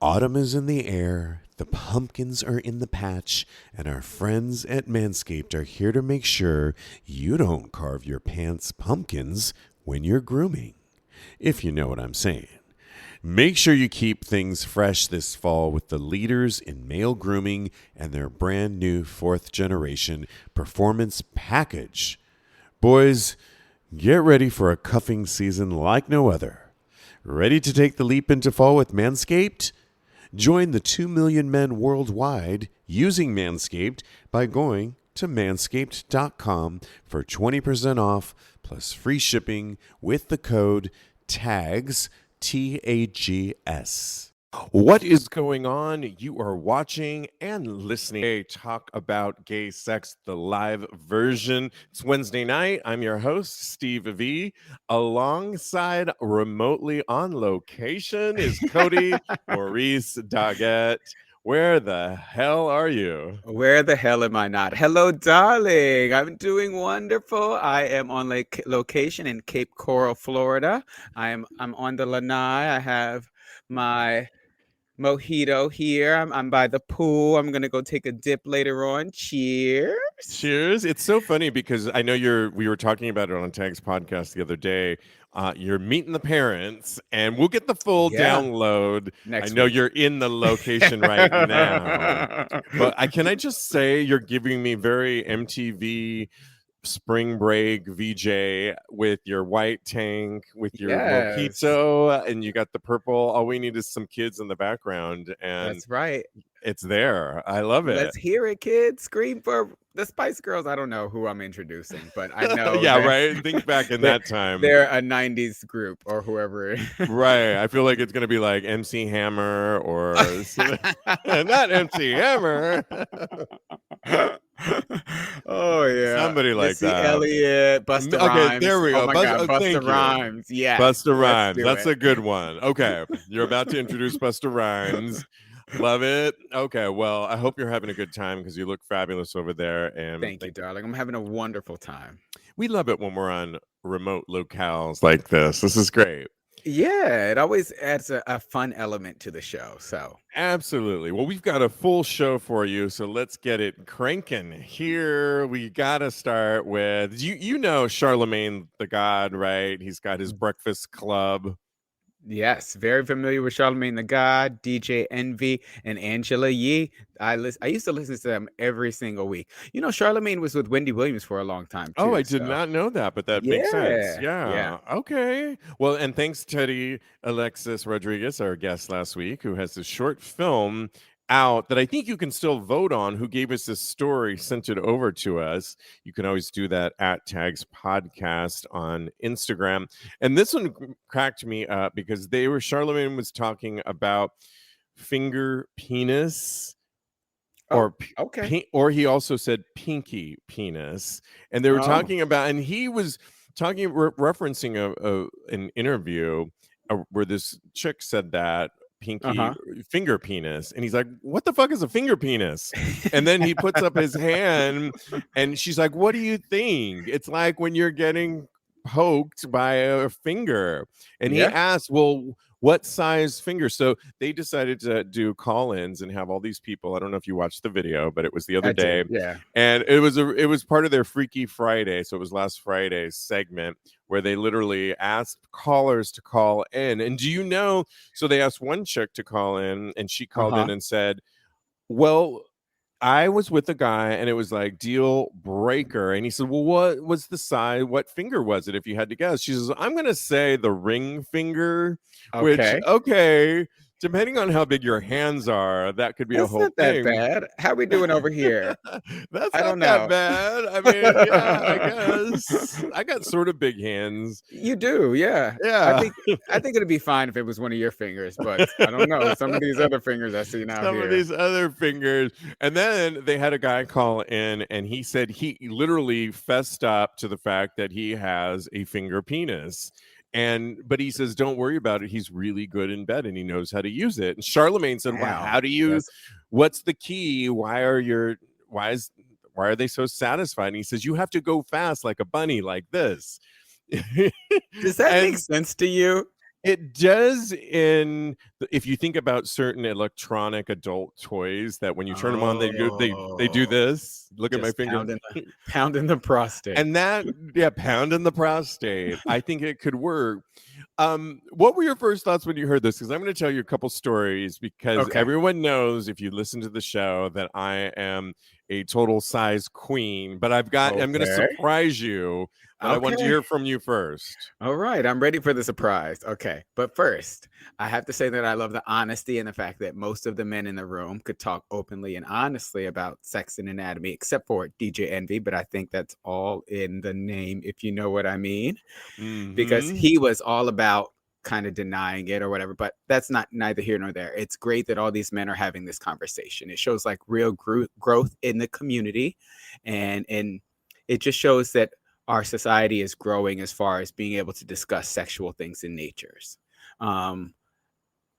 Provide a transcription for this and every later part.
Autumn is in the air, the pumpkins are in the patch, and our friends at Manscaped are here to make sure you don't carve your pants pumpkins when you're grooming, if you know what I'm saying. Make sure you keep things fresh this fall with the leaders in male grooming and their brand new 4th generation performance package. Boys, get ready for a cuffing season like no other. Ready to take the leap into fall with Manscaped? Join the 2 million men worldwide using Manscaped by going to manscaped.com for 20% off plus free shipping with the code TAGS, TAGS. What is going on? You are watching and listening to Talk About Gay Sex, the live version. It's Wednesday night. I'm your host, Steve V. Alongside remotely on location is Kodi Maurice Doggette. Where the hell are you? Where the hell am I not? Hello, darling. I'm doing wonderful. I am on location in Cape Coral, Florida. I'm on the lanai. I have my mojito here. I'm by the pool. I'm gonna go take a dip later on. Cheers. Cheers. It's so funny because I know we were talking about it on TAGSPodcast the other day. You're meeting the parents, and we'll get the full download. Next I know week. you're in the location right now. But can I just say you're giving me very MTV spring break VJ with your white tank, with your mojito, and you got the purple. All we need is some kids in the background, and that's right. It's there. I love it. Let's hear it, kids. Scream for the Spice Girls. I don't know who I'm introducing, but I know. Yeah, right. Think back in that time. They're a 90s group or whoever. Right. I feel like it's going to be like MC Hammer or not MC Hammer. Oh, yeah. Somebody like Missy that. Elliott, Busta Rhymes. Okay, there we go. Oh, my God. Busta Rhymes. Yeah. Busta Rhymes. That's a good one. Okay. You're about to introduce Busta Rhymes. Love it. Okay, well, I hope you're having a good time because you look fabulous over there. And thank you, darling. I'm having a wonderful time. We love it when we're on remote locales like this. This is great. Yeah, it always adds a fun element to the show. So absolutely. Well, we've got a full show for you, so let's get it cranking. Here we gotta start with you know Charlemagne the God, right? He's got his Breakfast Club. Yes, very familiar with Charlemagne the God, DJ Envy, and Angela Yee. I used to listen to them every single week. You know, Charlemagne was with Wendy Williams for a long time, too. Oh, I did not know that, but that makes sense. Yeah. Okay. Well, and thanks, Teddy Alexis Rodriguez, our guest last week, who has this short film out that I think you can still vote on, who gave us this story, sent it over to us. You can always do that at TAGSPodcast on Instagram. And this one cracked me up because Charlemagne was talking about finger penis. Or he also said pinky penis, and they were talking about, and he was talking referencing an interview where this chick said that pinky finger penis, and he's like, what the fuck is a finger penis? And then he puts up his hand and she's like, what do you think? It's like when you're getting poked by a finger. And he asked, well, what size finger? So they decided to do call-ins and have all these people. I don't know if you watched the video, but it was the other day. Yeah. And it was part of their Freaky Friday. So it was last Friday's segment where they literally asked callers to call in. And do you know, so they asked one chick to call in, and she called in and said, well, I was with a guy and it was like deal breaker. And he said, well, what was the size? What finger was it if you had to guess? She says, I'm going to say the ring finger, which, depending on how big your hands are, that could be a whole thing. That's not that bad. How are we doing over here? That's not that bad. I mean, yeah, I guess. I got sort of big hands. You do, yeah. Yeah. I think it'd be fine if it was one of your fingers, but I don't know. Some of these other fingers I see now. Some of these other fingers. And then they had a guy call in, and he said he literally fessed up to the fact that he has a finger penis. But he says, don't worry about it. He's really good in bed and he knows how to use it. And Charlemagne said, well, how do you, what's the key? Why are they so satisfied? And he says, you have to go fast like a bunny like this. Does that make sense to you? It does if you think about certain electronic adult toys that when you turn them on, they do Oh, this. Look at my just finger. pounding the prostate. And that, yeah, pounding the prostate. I think it could work. What were your first thoughts when you heard this? Because I'm going to tell you a couple stories because Okay. everyone knows if you listen to the show that I am a total size queen, but I'm going to Okay. surprise you, but I want to Okay. hear from you first. All right, I'm ready for the surprise. Okay, but first, I have to say that I love the honesty and the fact that most of the men in the room could talk openly and honestly about sex and anatomy, except for DJ Envy. But I think that's all in the name, if you know what I mean, because Mm-hmm. he was all about kind of denying it or whatever. But that's not neither here nor there. It's great that all these men are having this conversation. It shows like real growth in the community, and it just shows that our society is growing as far as being able to discuss sexual things in natures. Um,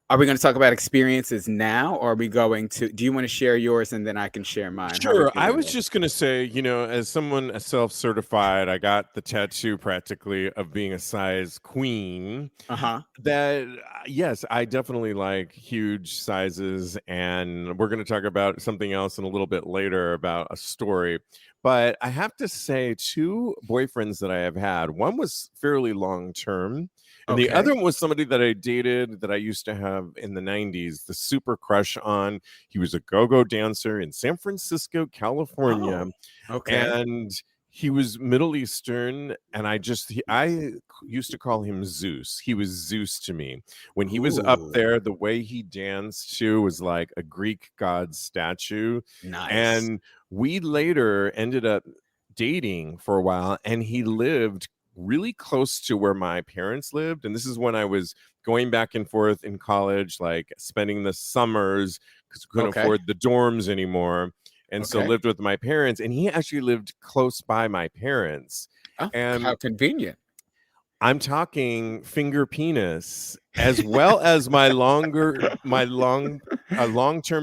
are we going to talk about experiences now, or are we going to? Do you want to share yours and then I can share mine? How are we Sure. I doing was this? just going to say, as someone self-certified, I got the tattoo practically of being a size queen. That, yes, I definitely like huge sizes. And we're going to talk about something else in a little bit later about a story. But I have to say, two boyfriends that I have had, one was fairly long term. And the Okay. other one was somebody that I dated that I used to have in the 90s, the super crush on. He was a go-go dancer in San Francisco, California, Oh, okay. and he was Middle Eastern, and I used to call him Zeus. He was Zeus to me. When he was up Ooh, there, the way he danced too was like a Greek god statue. nice. And we later ended up dating for a while, and he lived really close to where my parents lived. And this is when I was going back and forth in college, like spending the summers because we couldn't Okay. afford the dorms anymore. And so Okay. lived with my parents, and he actually lived close by my parents. Oh, how And convenient. I'm talking finger penis, as well as my long-term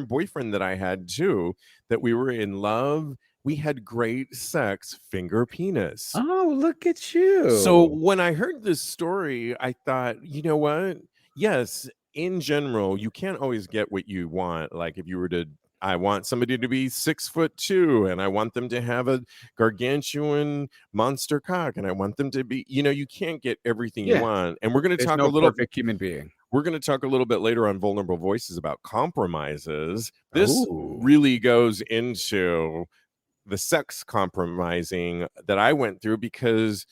boyfriend that I had too, that we were in love. We had great sex, finger penis. Oh, look at So you. when I heard this story, I thought, you know what? Yes, in general, you can't always get what you want. Like if you were to, I want somebody to be 6'2", and I want them to have a gargantuan monster cock, and I want them to be, you can't get everything you Yeah, want. And we're going to there's talk a no little. perfect human being. We're going to talk a little bit later on Vulnerable Voices about compromises. This Oh, really goes into the sex compromising that I went through because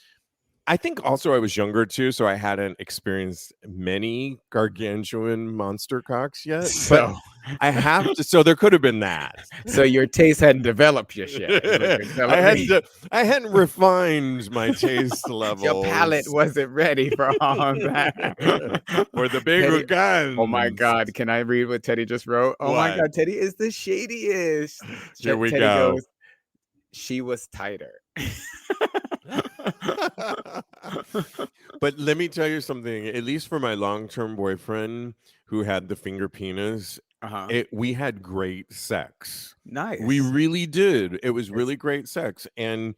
I think also I was younger too, so I hadn't experienced many gargantuan monster cocks yet. But so I have to, so there could have been that. so your taste hadn't developed just yet, is what you're I telling hadn't me. I hadn't refined my taste Your palate levels wasn't ready for all that. for the bigger Teddy, oh my guns. God, can I read what Teddy just wrote? Oh my What? God, Teddy is the shadiest. Here we Teddy go. goes, she was tighter. But let me tell you something, at least for my long-term boyfriend who had the finger penis, Uh-huh. we had great sex. We Nice. really did. It was It's really great sex. And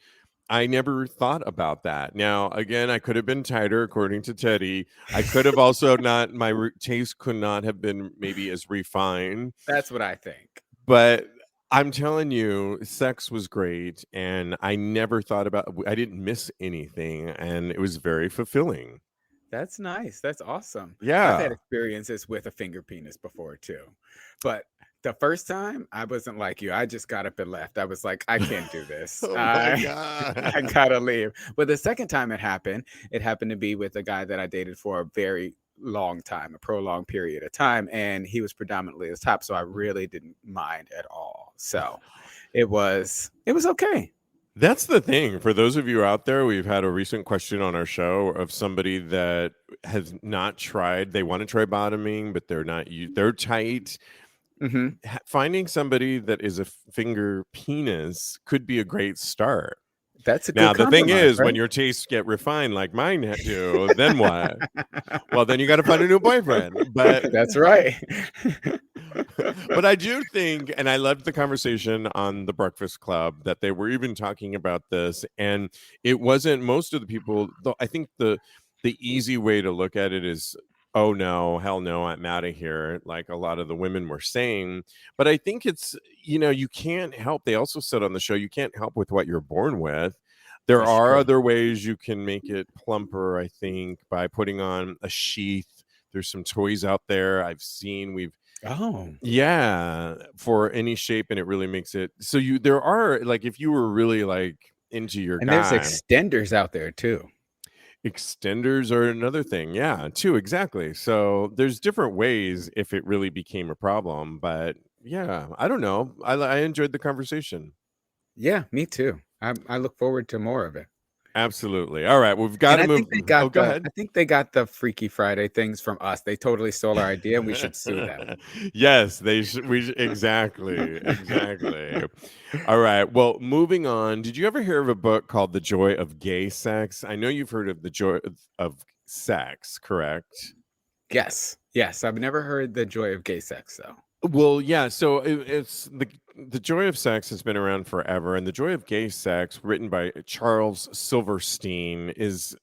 I never thought about that. Now, again, I could have been tighter, according to Teddy. I could have also not, my taste could not have been maybe as refined. that's what I think. But I'm telling you, sex was great. And I never thought I didn't miss anything. And it was very fulfilling. That's nice. That's awesome. I've had Yeah. experiences with a finger penis before too. But the first time I wasn't like you. I just got up and left. I was like, I can't do this. Oh my I I God. gotta leave. But the second time it happened to be with a guy that I dated for a very long time, a prolonged period of time, and he was predominantly the top, so I really didn't mind at all. So it was okay. That's the thing. For those of you out there, we've had a recent question on our show of somebody that has not tried. They want to try bottoming, but they're tight. Hmm. Finding somebody that is a finger penis could be a great start. That's a good Now, the thing compromise, is, when right? your tastes get refined like mine do, then what? Well, then you got to find a new boyfriend. But That's right. but I do think, and I loved the conversation on the Breakfast Club that they were even talking about this, and it wasn't most of the people. Though I think the easy way to look at it is oh no, hell no, I'm out of here, like a lot of the women were saying. But I think it's, you can't help. They also said on the show, you can't help with what you're born with. There That's are true. other ways you can make it plumper, I think, by putting on a sheath. There's some toys out there I've seen. Oh, Yeah, for any shape, and it really makes it so there are, like, if you were really like into your and there's guy. extenders out there too. Extenders are another thing. Yeah, too, exactly. So there's different ways if it really became a problem. But yeah, I don't know. I enjoyed the conversation. Yeah, me too. I look forward to more of it. Absolutely. All right, we've got And to I move. think they Oh, got go the ahead. I think they got the Freaky Friday things from us. They totally stole our idea, and we should sue them. Yes, they should. Exactly. All right. Well, moving on. Did you ever hear of a book called The Joy of Gay Sex? I know you've heard of The Joy of Sex, correct? Yes. I've never heard the joy of gay sex though. Well, yeah. So it's the Joy of Sex has been around forever, and The Joy of Gay Sex, written by Charles Silverstein, is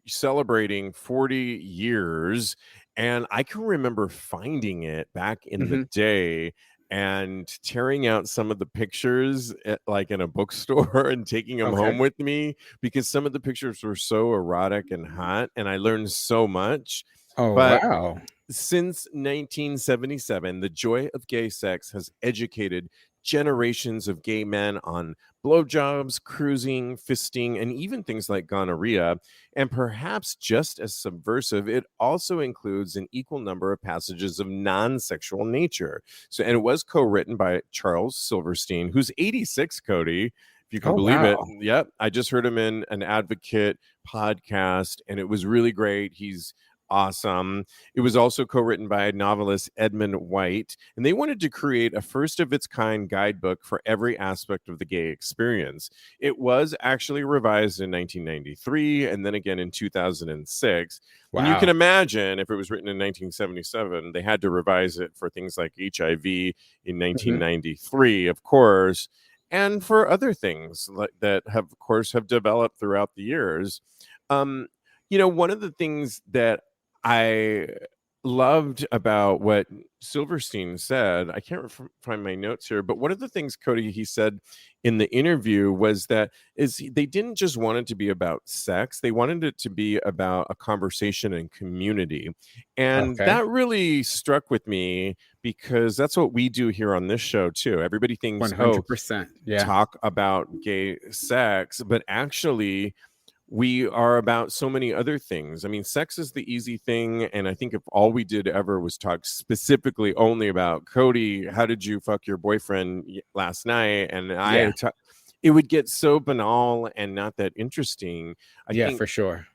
celebrating 40 years. And I can remember finding it back in the Hmm. day and tearing out some of the pictures like in a bookstore and taking them home Okay. with me, because some of the pictures were so erotic and hot, and I learned so much. Oh But wow. since 1977, The Joy of Gay Sex has educated generations of gay men on blowjobs, cruising, fisting, and even things like gonorrhea. And perhaps just as subversive, it also includes an equal number of passages of non-sexual nature. So, and it was co-written by Charles Silverstein, who's 86, Kodi, if you can Oh believe it. wow. Yep. I just heard him in an Advocate podcast, and it was really great. He's awesome. It was also co-written by novelist Edmund White, and they wanted to create a first of its kind guidebook for every aspect of the gay experience. It was actually revised in 1993 and then again in 2006. And you can Wow. imagine, if it was written in 1977, they had to revise it for things like HIV in Hmm. 1993, of course, and for other things that have, of course, have developed throughout the years. Um, one of the things that I loved about what Silverstein said, I can't find my notes here, but one of the things, Kodi, he said in the interview was that they didn't just want it to be about sex, they wanted it to be about a conversation and community. And Okay. that really struck with me, because that's what we do here on this show too. Everybody thinks, oh, 100%. Yeah. talk about gay sex, but actually we are about so many other things. I mean, sex is the easy thing. And I think if all we did ever was talk specifically only about, Kodi, how did you fuck your boyfriend last night? And Yeah. it would get so banal and not that interesting. I Yeah, think for sure.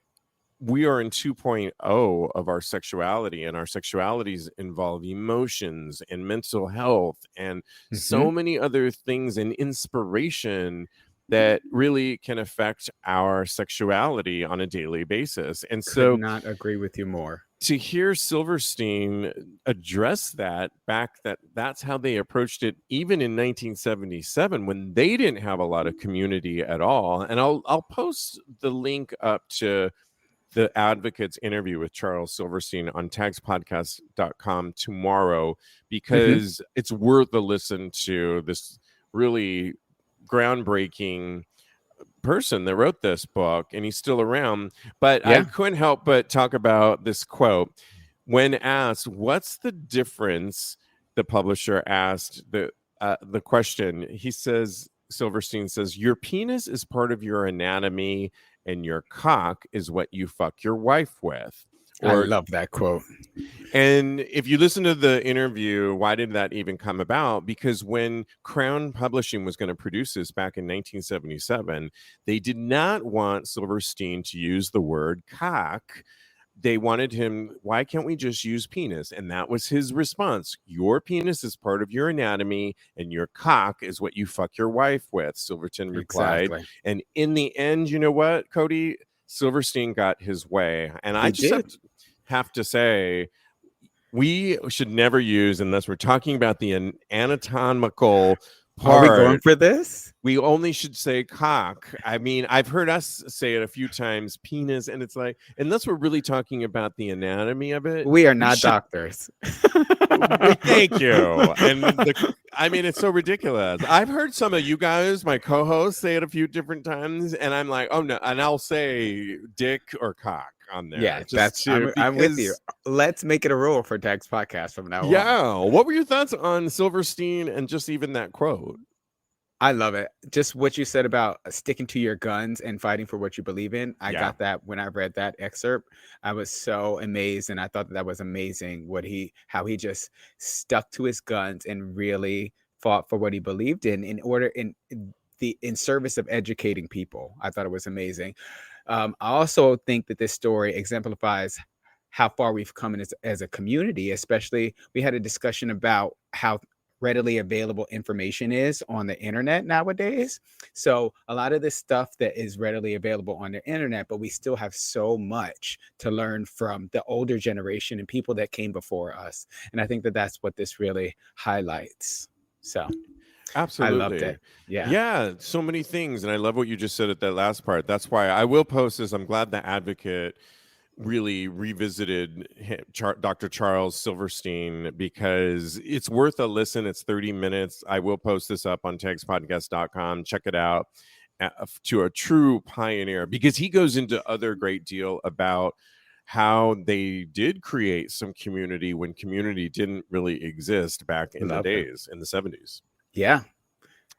we are in 2.0 of our sexuality, and our sexualities involve emotions and mental health and so Hmm. many other things, and inspiration that really can affect our sexuality on a daily basis. And Could so not agree with you more. to hear Silverstein address that's how they approached it even in 1977, when they didn't have a lot of community at all. And I'll post the link up to the Advocate's interview with Charles Silverstein on TAGSPodcast.com tomorrow, Hmm. because it's worth a listen to this really groundbreaking person that wrote this book, and he's still around. But I Yeah. couldn't help but talk about this quote. When asked, what's the difference, the publisher asked the question, he says, Silverstein says, your penis is part of your anatomy, and your cock is what you fuck your wife with. I Or, love that quote. and if you listen to the interview, why did that even come about? Because when Crown Publishing was going to produce this back in 1977, they did not want Silverstein to use the word cock. They wanted him, why can't we just use penis? And that was his response. Your penis is part of your anatomy, and your cock is what you fuck your wife with, Silverton replied. Exactly. And in the end, you know what, Kodi? Silverstein got his way. And I He just did. have to say, we should never use, unless we're talking about the anatomical Are we going part. for this? We only should say cock. I mean, I've heard us say it a few times, penis, and it's like, unless we're really talking about the anatomy of it, We are not doctors. Thank you. And I mean, it's so ridiculous. I've heard some of you guys, my co-hosts, say it a few different times, and I'm like, oh no, and I'll say dick or cock on there. Yeah, I'm with you. Let's make it a rule for Tags Podcast from now on. Yeah. What were your thoughts on Silverstein and just even that quote? I love it. Just what you said about sticking to your guns and fighting for what you believe in. I got that when I read that excerpt. I was so amazed, and I thought that was amazing how he just stuck to his guns and really fought for what he believed in service of educating people. I thought it was amazing. I also think that this story exemplifies how far we've come as a community. Especially, we had a discussion about how readily available information is on the internet nowadays. So a lot of this stuff that is readily available on the internet, but we still have so much to learn from the older generation and people that came before us. And I think that that's what this really highlights. So absolutely, I loved it. Yeah, so many things. And I love what you just said at that last part. That's why I will post this. I'm glad the Advocate really revisited Dr. Charles Silverstein, because it's worth a listen. It's 30 minutes. I will post this up on TAGSPodcast.com. Check it out. To a true pioneer, because he goes into other great deal about how they did create some community when community didn't really exist back in the days, in the 70s. Yeah.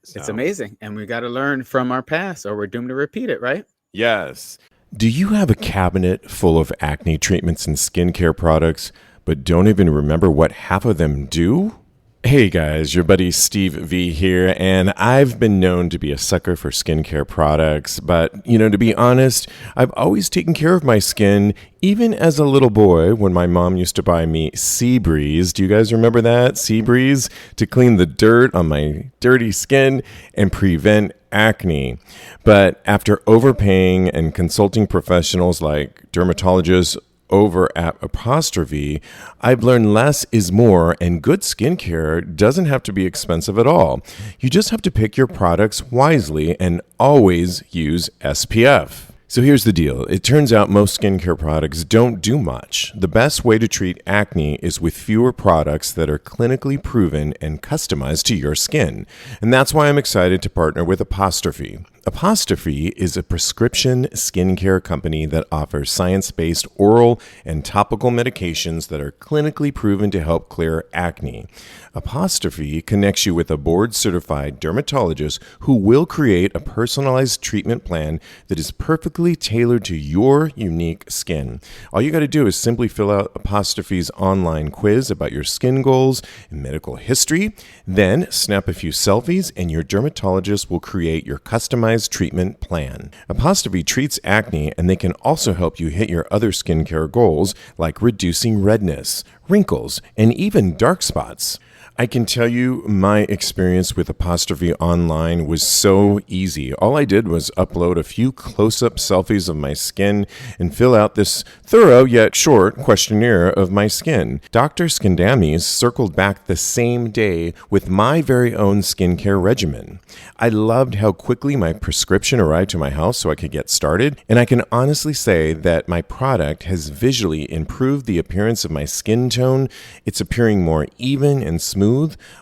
So. It's amazing. And we got to learn from our past, or we're doomed to repeat it, right? Yes. Do you have a cabinet full of acne treatments and skincare products, but don't even remember what half of them do? Hey guys, your buddy Steve V here, and I've been known to be a sucker for skincare products, but, to be honest, I've always taken care of my skin, even as a little boy when my mom used to buy me Sea Breeze. Do you guys remember that? Sea Breeze? To clean the dirt on my dirty skin and prevent acne. But after overpaying and consulting professionals like dermatologists over at Apostrophe, I've learned less is more, and good skincare doesn't have to be expensive at all. You just have to pick your products wisely and always use SPF. So here's the deal. It turns out most skincare products don't do much. The best way to treat acne is with fewer products that are clinically proven and customized to your skin. And that's why I'm excited to partner with Apostrophe. Apostrophe is a prescription skincare company that offers science-based oral and topical medications that are clinically proven to help clear acne. Apostrophe connects you with a board-certified dermatologist who will create a personalized treatment plan that is perfectly tailored to your unique skin. All you got to do is simply fill out Apostrophe's online quiz about your skin goals and medical history, then snap a few selfies, and your dermatologist will create your customized treatment plan. Apostrophe treats acne, and they can also help you hit your other skincare goals like reducing redness, wrinkles, and even dark spots. I can tell you my experience with Apostrophe online was so easy. All I did was upload a few close-up selfies of my skin and fill out this thorough yet short questionnaire of my skin. Dr. Skindamis circled back the same day with my very own skincare regimen. I loved how quickly my prescription arrived to my house so I could get started, and I can honestly say that my product has visually improved the appearance of my skin tone. It's appearing more even and smooth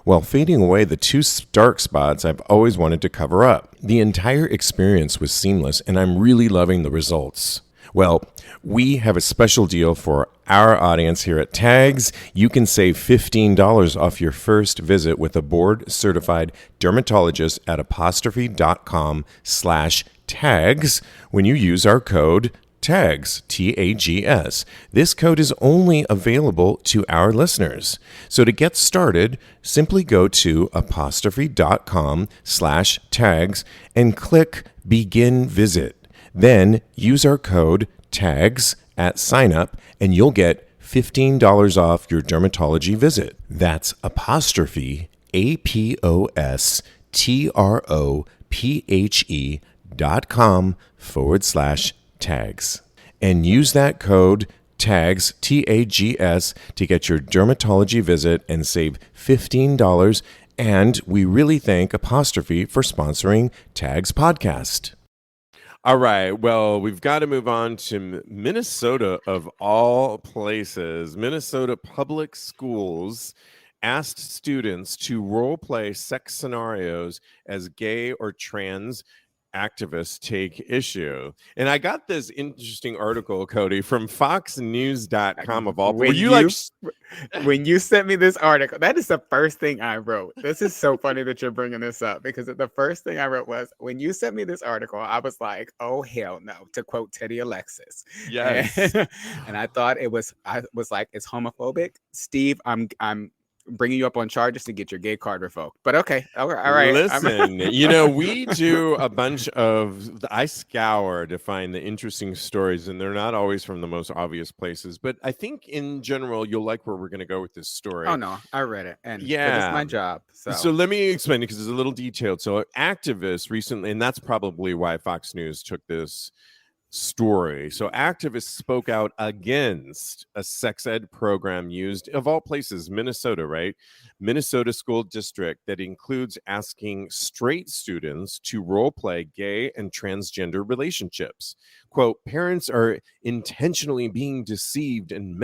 while fading away the two dark spots I've always wanted to cover up. The entire experience was seamless, and I'm really loving the results. Well, we have a special deal for our audience here at Tags. You can save $15 off your first visit with a board-certified dermatologist at apostrophe.com/tags when you use our code TAGS, TAGS. This code is only available to our listeners. So to get started, simply go to apostrophe.com/tags and click Begin Visit. Then use our code TAGS at sign up and you'll get $15 off your dermatology visit. That's apostrophe, apostrophe.com/tags. And use that code TAGS, TAGS, to get your dermatology visit and save $15 And we really thank Apostrophe for sponsoring TAGSPodcast. All right. Well, we've got to move on to Minnesota, of all places. Minnesota Public Schools asked students to role play sex scenarios as gay or trans activists take issue. And I got this interesting article, Kodi, from foxnews.com of all. Were you like when you sent me this article, that is the first thing I wrote. This is so funny that you're bringing this up, because the first thing I wrote was, when you sent me this article, I was like, oh hell no, to quote Teddy Alexis. Yes. And I thought I was like, it's homophobic. Steve, I'm bringing you up on charges to get your gay card revoked. But okay, all right. Listen, we do a bunch of, I scour to find the interesting stories, and they're not always from the most obvious places. But I think in general, you'll like where we're going to go with this story. Oh no, I read it, and yeah, it's my job. So let me explain it, because it's a little detailed. So activists recently, and that's probably why Fox News took this story. So activists spoke out against a sex ed program used, of all places, Minnesota, right? Minnesota school district that includes asking straight students to role play gay and transgender relationships. Quote, parents are intentionally being deceived and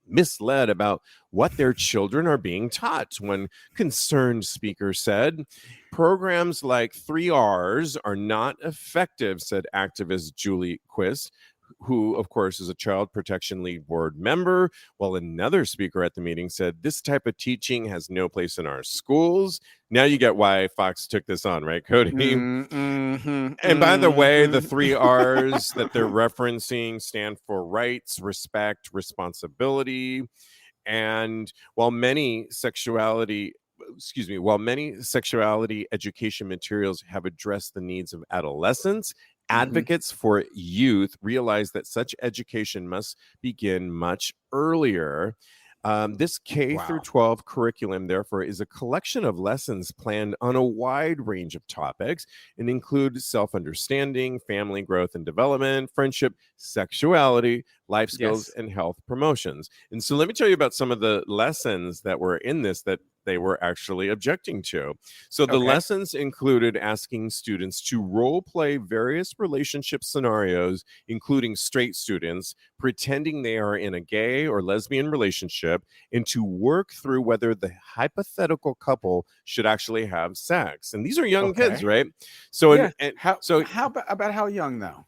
misled about what their children are being taught, one concerned speaker said. Programs like 3Rs are not effective, said activist Julie Quist, who, of course, is a Child Protection League board member, while another speaker at the meeting said this type of teaching has no place in our schools. Now you get why Fox took this on, right, Kodi? And by the way, the 3Rs that they're referencing stand for rights, respect, responsibility. And while many sexuality education materials have addressed the needs of adolescents, advocates for youth realize that such education must begin much earlier. This K through 12 curriculum, therefore, is a collection of lessons planned on a wide range of topics and include self-understanding, family growth and development, friendship, sexuality, life skills, and health promotions. And so let me tell you about some of the lessons that were in this that they were actually objecting to. So the lessons included asking students to role play various relationship scenarios, including straight students pretending they are in a gay or lesbian relationship, and to work through whether the hypothetical couple should actually have sex. And these are young kids, right? So, how about how young though?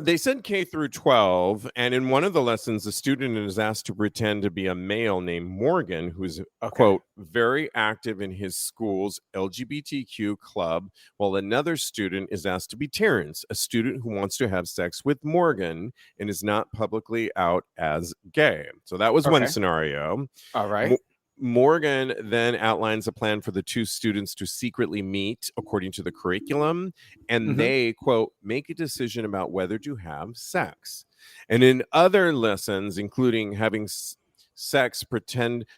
They said K through 12, and in one of the lessons, the student is asked to pretend to be a male named Morgan, who's, quote, very active in his school's LGBTQ club, while another student is asked to be Terrence, a student who wants to have sex with Morgan and is not publicly out as gay. So that was one scenario. All right. Morgan then outlines a plan for the two students to secretly meet according to the curriculum, and they, quote, make a decision about whether to have sex. And in other lessons, including having sex,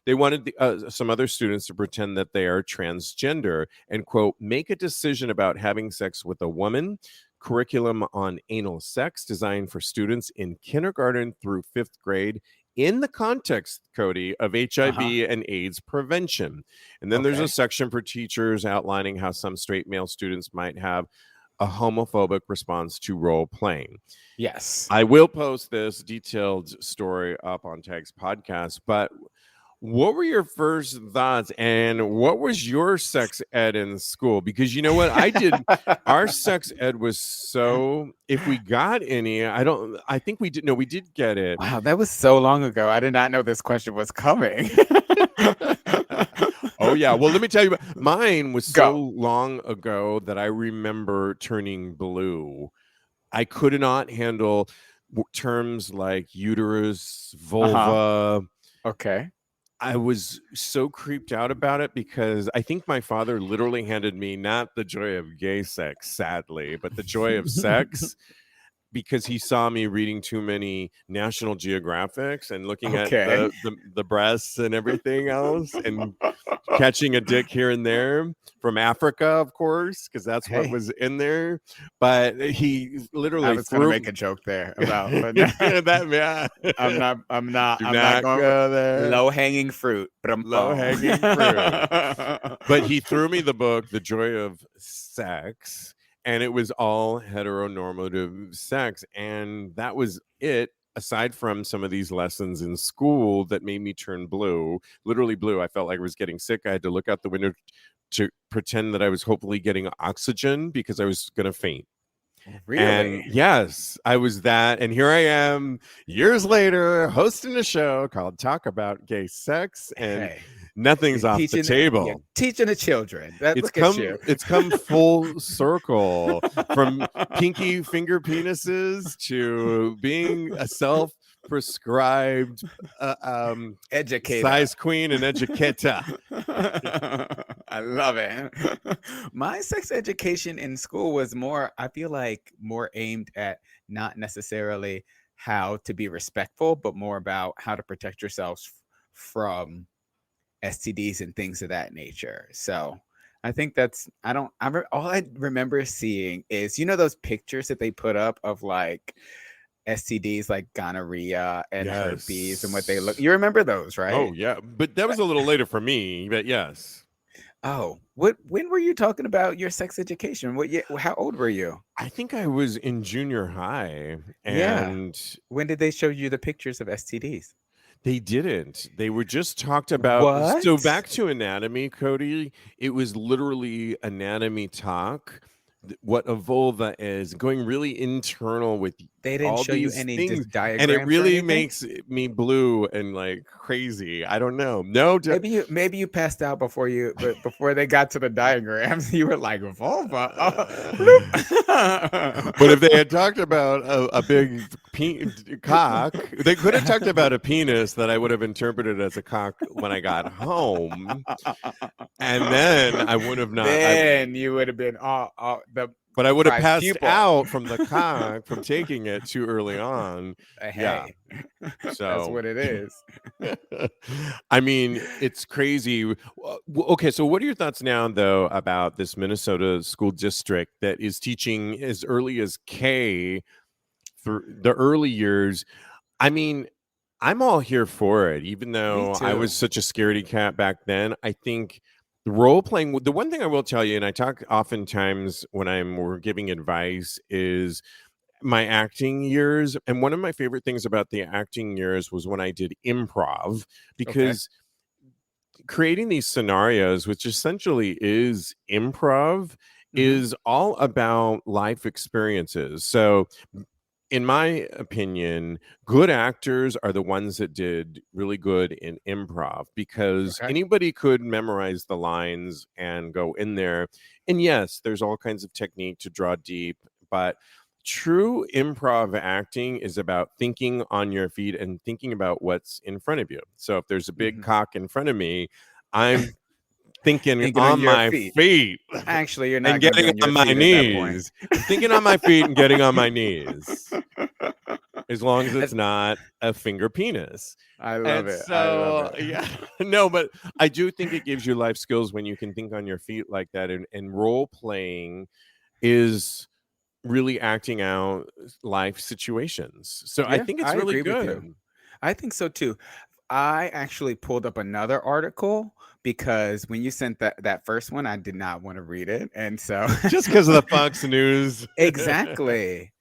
they wanted some other students to pretend that they are transgender and, quote, make a decision about having sex with a woman. Curriculum on anal sex designed for students in kindergarten through 5th grade in the context, Kodi, of HIV and AIDS prevention. And then there's a section for teachers outlining how some straight male students might have a homophobic response to role playing. Yes. I will post this detailed story up on TAGSPodcast, but what were your first thoughts, and what was your sex ed in school? Because you know what I did, our sex ed was so, if we got any, I think we did get it. Wow, that was so long ago. I did not know this question was coming. Oh yeah, well let me tell you, mine was so long ago that I remember turning blue. I could not handle terms like uterus, vulva. I was so creeped out about it because I think my father literally handed me not the joy of gay sex, sadly, but the joy of sex, because he saw me reading too many National Geographics and looking at the breasts and everything else, and catching a dick here and there from Africa, of course, because that's what was in there. But he literally, I was going to make a joke there about that. I'm not going go there. Low hanging fruit. Low hanging fruit. But he threw me the book, The Joy of Sex, and it was all heteronormative sex. And that was it, aside from some of these lessons in school that made me turn blue, literally blue. I felt like I was getting sick. I had to look out the window to pretend that I was hopefully getting oxygen because I was going to faint. Really? And yes, I was that. And here I am years later hosting a show called Talk About Gay Sex, and nothing's off the table. Teaching the children. It's come full circle from pinky finger penises to being a self-prescribed educator, size queen and educator. I love it. My sex education in school was more, I feel like, more aimed at not necessarily how to be respectful, but more about how to protect yourselves from STDs and things of that nature. So I think that's, all I remember seeing is, those pictures that they put up of like STDs like gonorrhea and herpes and what they look. You remember those, right? Oh yeah, but that was a little later for me. But yes. Oh, when were you talking about your sex education? How old were you? I think I was in junior high. And when did they show you the pictures of STDs? They didn't. They were just talked about. What? So back to anatomy, Kodi. It was literally anatomy talk. What a vulva is, going really internal with they didn't all show these you any things, diagrams, and it really makes me blue and like crazy. I don't know. No, maybe you passed out before they got to the diagrams. You were like vulva. But if they had talked about a big cock, they could have talked about a penis that I would have interpreted as a cock when I got home, and then I would have not. Then you would have been but I would have passed out from the cock from taking it too early on. Yeah, so that's what it is. I mean, it's crazy. Okay, so what are your thoughts now, though, about this Minnesota school district that is teaching as early as K through the early years? I mean, I'm all here for it, even though I was such a scaredy cat back then. I think role playing, the one thing I will tell you, and I talk oftentimes when we're giving advice, is my acting years. And one of my favorite things about the acting years was when I did improv, because creating these scenarios, which essentially is improv, is all about life experiences. So in my opinion, good actors are the ones that did really good in improv, because anybody could memorize the lines and go in there. And yes, there's all kinds of technique to draw deep, but true improv acting is about thinking on your feet and thinking about what's in front of you. So if there's a big cock in front of me, I'm thinking on my feet. Actually, you're not and getting on my knees. I'm thinking on my feet and getting on my knees. As long as it's not a finger penis. I love it. So, yeah. No, but I do think it gives you life skills when you can think on your feet like that. And role playing is really acting out life situations. So I think it's really good. I think so too. I actually pulled up another article because when you sent that first one, I did not want to read it, and so just because of the Fox News. Exactly.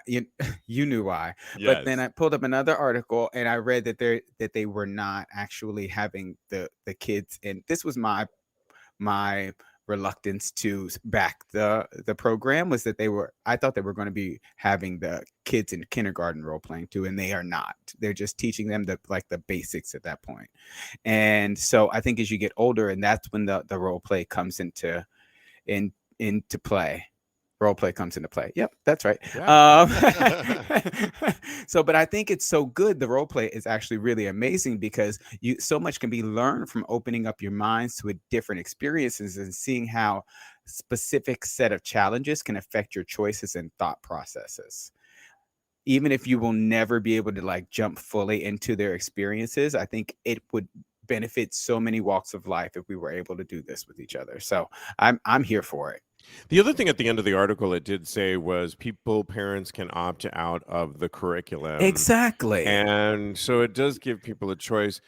You knew why. Yes. But then I pulled up another article and I read that they were not actually having the kids, and this was my reluctance to back the program, was that I thought they were going to be having the kids in kindergarten role playing too, and they are not. They're just teaching them the basics at that point. And so I think as you get older, and that's when the role play comes into play. Role play comes into play. Yep, that's right. Yeah. But I think it's so good. The role play is actually really amazing because so much can be learned from opening up your minds to different experiences and seeing how specific set of challenges can affect your choices and thought processes. Even if you will never be able to jump fully into their experiences, I think it would benefit so many walks of life if we were able to do this with each other. So I'm here for it. The other thing at the end of the article it did say was parents can opt out of the curriculum. Exactly. And so it does give people a choice.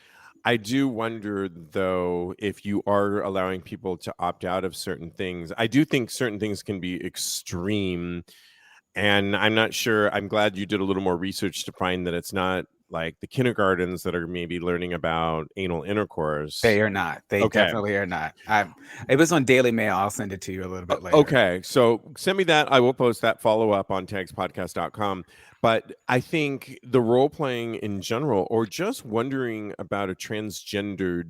I do wonder, though, if you are allowing people to opt out of certain things. I do think certain things can be extreme. And I'm not sure. I'm glad you did a little more research to find that it's not like the kindergartens that are maybe learning about anal intercourse. They are not. They Okay. definitely are not. It was on Daily Mail. I'll send it to you a little bit later. Okay. So send me that. I will post that follow up on TAGSPodcast.com. But I think the role playing in general, or just wondering about a transgendered,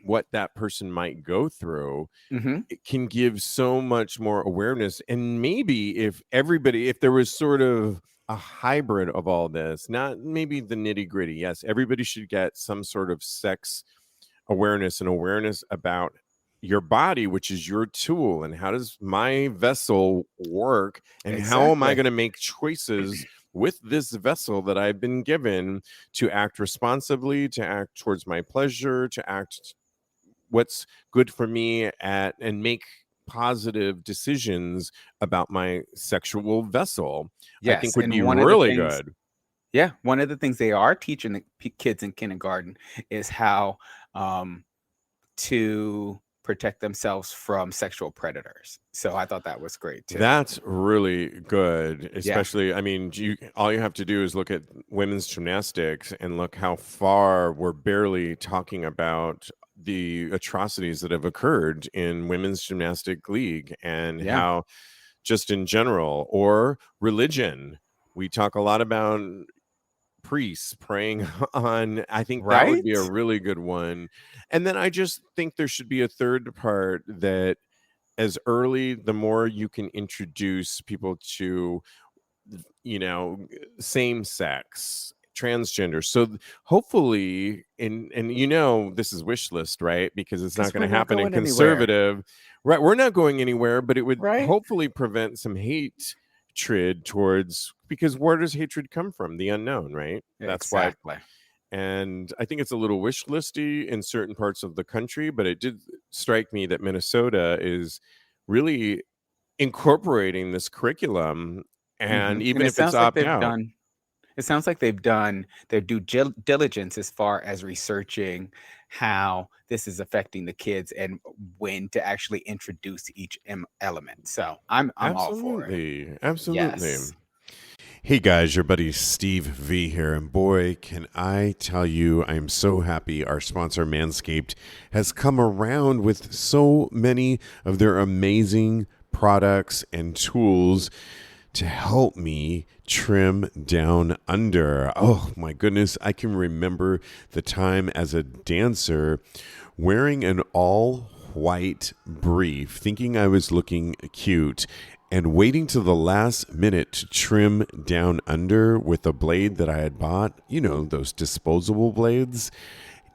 what that person might go through, Mm-hmm. it can give so much more awareness. And maybe if there was sort of a hybrid of all this, not maybe the nitty gritty. Yes, everybody should get some sort of sex awareness and awareness about your body, which is your tool, and how does my vessel work, and how am I Exactly. going to make choices with this vessel that I've been given to act responsibly, to act towards my pleasure, to act what's good for me and make positive decisions about my sexual vessel. I think Yes. would And be one of the really things, good. yeah, one of the things they are teaching the kids in kindergarten is how to protect themselves from sexual predators. So I thought that was great too. That's really good, Yeah. especially, I mean, all you have to do is look at women's gymnastics and look how far we're barely talking about the atrocities that have occurred in women's gymnastic league, and Yeah. how just in general, or religion. We talk a lot about priests praying on. I think that would be a Right? really good one. And then I just think there should be a third part that, as early, the more you can introduce people to, you know, same sex, transgender. So hopefully, and this is wish list, right? Because it's not Because going we're to not happen in going anywhere. conservative, right? We're not going anywhere, but it would Right? hopefully prevent some hatred towards, because where does hatred come from? The unknown, right? That's why. Exactly. And I think it's a little wish listy in certain parts of the country, but it did strike me that Minnesota is really incorporating this curriculum, and And even it if it's sounds like opt they've out. done it sounds like they've done their due diligence as far as researching how this is affecting the kids and when to actually introduce each element. So I'm all for it. Absolutely. Absolutely. Yes. Hey guys, your buddy Steve V here, and boy, can I tell you, I'm so happy our sponsor Manscaped has come around with so many of their amazing products and tools to help me trim down under. Oh my goodness, I can remember the time as a dancer wearing an all white brief, thinking I was looking cute, and waiting till the last minute to trim down under with a blade that I had bought, those disposable blades,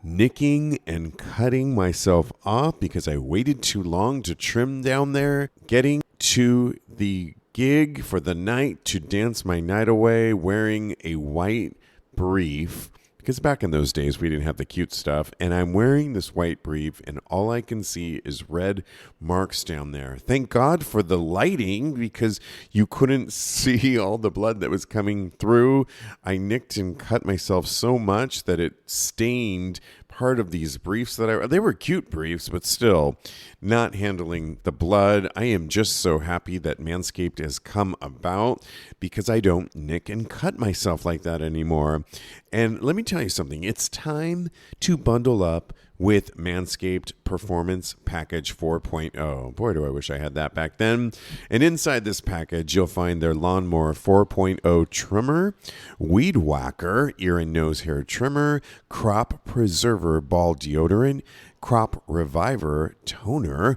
nicking and cutting myself off because I waited too long to trim down there, getting to the gig for the night to dance my night away wearing a white brief, because back in those days we didn't have the cute stuff, and I'm wearing this white brief and all I can see is red marks down there. Thank God for the lighting, because you couldn't see all the blood that was coming through. I nicked and cut myself so much that it stained part of these briefs they were cute briefs, but still not handling the blood. I am just so happy that Manscaped has come about, because I don't nick and cut myself like that anymore. And let me tell you something, it's time to bundle up with Manscaped Performance Package 4.0. Boy, do I wish I had that back then. And inside this package, you'll find their Lawnmower 4.0 trimmer, Weed Whacker ear and nose hair trimmer, Crop Preserver ball deodorant, Crop Reviver toner,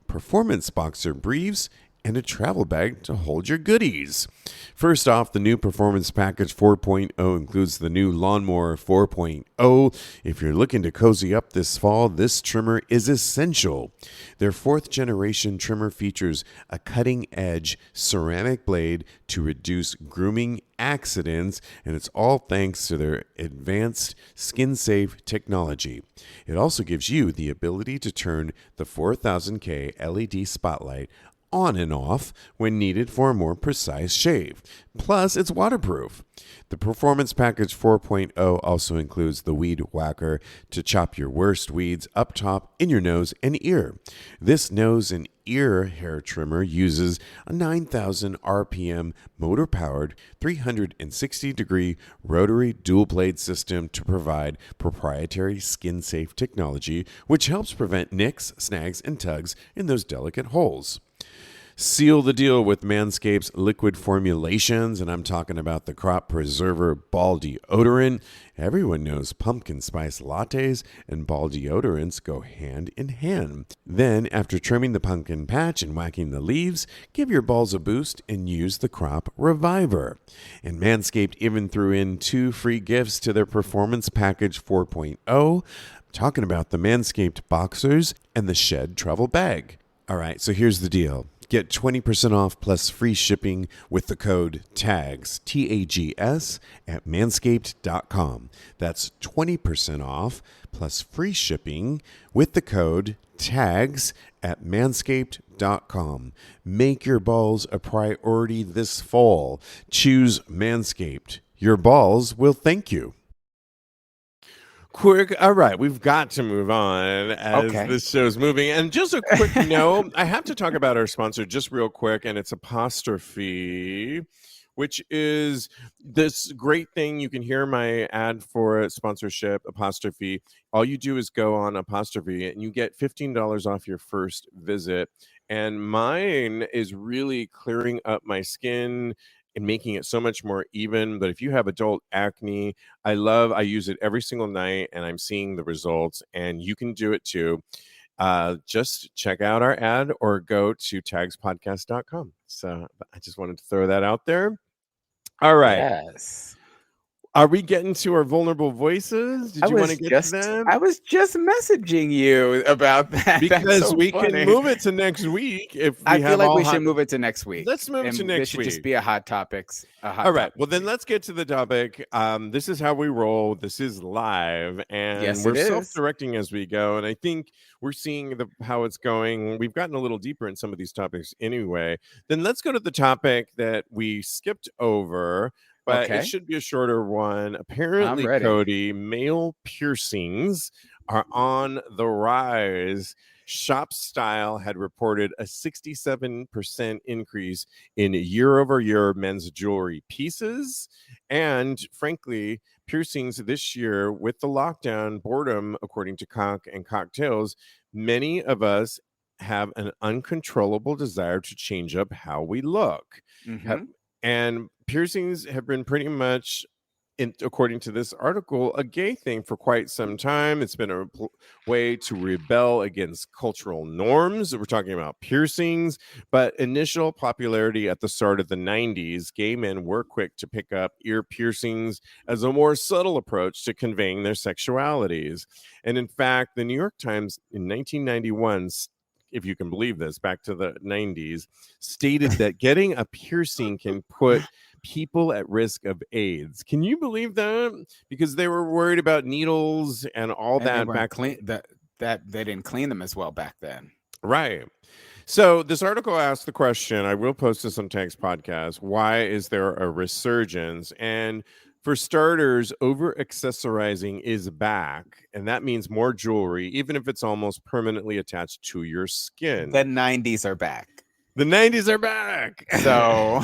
Performance Boxer briefs, and a travel bag to hold your goodies. First off, the new Performance Package 4.0 includes the new Lawnmower 4.0. If you're looking to cozy up this fall, this trimmer is essential. Their 4th generation trimmer features a cutting-edge ceramic blade to reduce grooming accidents, and it's all thanks to their advanced skin-safe technology. It also gives you the ability to turn the 4000K LED spotlight on and off when needed for a more precise shave. Plus, it's waterproof. The Performance Package 4.0 also includes the Weed Whacker to chop your worst weeds up top in your nose and ear. This nose and ear hair trimmer uses a 9,000 RPM motor-powered 360-degree rotary dual-blade system to provide proprietary skin-safe technology, which helps prevent nicks, snags, and tugs in those delicate holes. Seal the deal with Manscaped's liquid formulations, and I'm talking about the Crop Preserver Ball Deodorant. Everyone knows pumpkin spice lattes and ball deodorants go hand in hand. Then, after trimming the pumpkin patch and whacking the leaves, give your balls a boost and use the Crop Reviver. And Manscaped even threw in 2 free gifts to their Performance Package 4.0. I'm talking about the Manscaped Boxers and the Shed Travel Bag. All right, so here's the deal. Get 20% off plus free shipping with the code TAGS, TAGS, at manscaped.com. That's 20% off plus free shipping with the code TAGS at manscaped.com. Make your balls a priority this fall. Choose Manscaped. Your balls will thank you. Quick, all right, we've got to move on as this show's moving. And just a quick note, I have to talk about our sponsor just real quick, and it's Apostrophe, which is this great thing. You can hear my ad for sponsorship, Apostrophe. All you do is go on Apostrophe, and you get $15 off your first visit. And mine is really clearing up my skin and making it so much more even. But if you have adult acne, I use it every single night, and I'm seeing the results, and you can do it too. Just check out our ad or go to TAGSPodcast.com. So I just wanted to throw that out there. All right. Yes. Are we getting to our vulnerable voices? Did you want to get to them? I was just messaging you about that. Because we can move it to next week. I feel like we should move it to next week. Let's move to next week. This should just be a hot topics. All right. Well, then let's get to the topic. This is how we roll. This is live, and we're self-directing as we go. And I think we're seeing how it's going. We've gotten a little deeper in some of these topics anyway. Then let's go to the topic that we skipped over. But it should be a shorter one. Apparently, Kodi, male piercings are on the rise. Shop Style had reported a 67% increase in year-over-year men's jewelry pieces. And frankly, piercings this year with the lockdown, boredom, according to Cock and Cocktails, many of us have an uncontrollable desire to change up how we look. Mm-hmm. And piercings have been pretty much, according to this article, a gay thing for quite some time. It's been a way to rebel against cultural norms. We're talking about piercings, but initial popularity at the start of the 90s, gay men were quick to pick up ear piercings as a more subtle approach to conveying their sexualities. And in fact, the New York Times in 1991, if you can believe this, back to the 90s, stated that getting a piercing can put people at risk of AIDS. Can you believe that? Because they were worried about needles and all that back that they didn't clean them as well back then. Right. So this article asked the question, I will post this on Tags Podcast, why is there a resurgence? And for starters, over-accessorizing is back, and that means more jewelry, even if it's almost permanently attached to your skin. The 90s are back. The 90s are back. So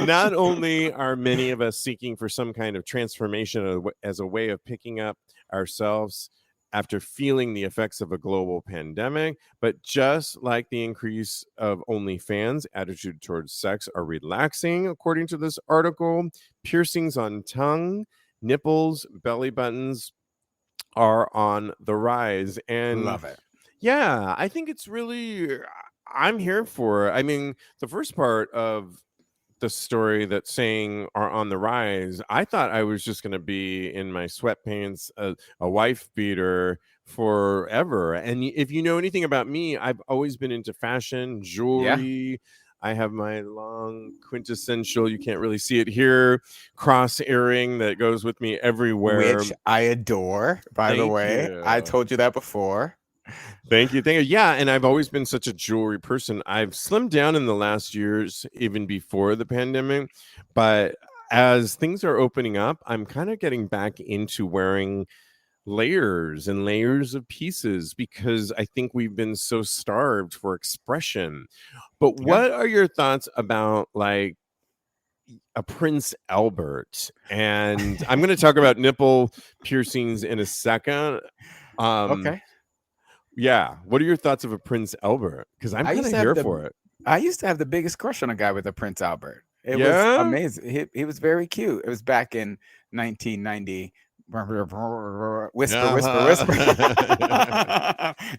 not only are many of us seeking for some kind of transformation as a way of picking up ourselves after feeling the effects of a global pandemic, but just like the increase of OnlyFans, attitude towards sex are relaxing, according to this article. Piercings on tongue, nipples, belly buttons are on the rise. And love it. Yeah, I think it's really, I'm here for it. I mean, the first part of the story that's saying are on the rise, I thought I was just going to be in my sweatpants, a wife beater forever. And if you know anything about me, I've always been into fashion, jewelry. Yeah. I have my long quintessential, you can't really see it here, cross earring that goes with me everywhere. Which I adore, by the way. I told you that before. Thank you. Thank you. Yeah. And I've always been such a jewelry person. I've slimmed down in the last years, even before the pandemic. But as things are opening up, I'm kind of getting back into wearing layers and layers of pieces because I think we've been so starved for expression. But Yeah. what are your thoughts about like a Prince Albert? And I'm going to talk about nipple piercings in a second. Um, Okay. yeah. What are your thoughts of a Prince Albert? Because I'm I kind used of to have here the for it. I used to have the biggest crush on a guy with a Prince Albert. It was Yeah. amazing. He was very cute. It was back in 1990. Whisper, whisper, whisper.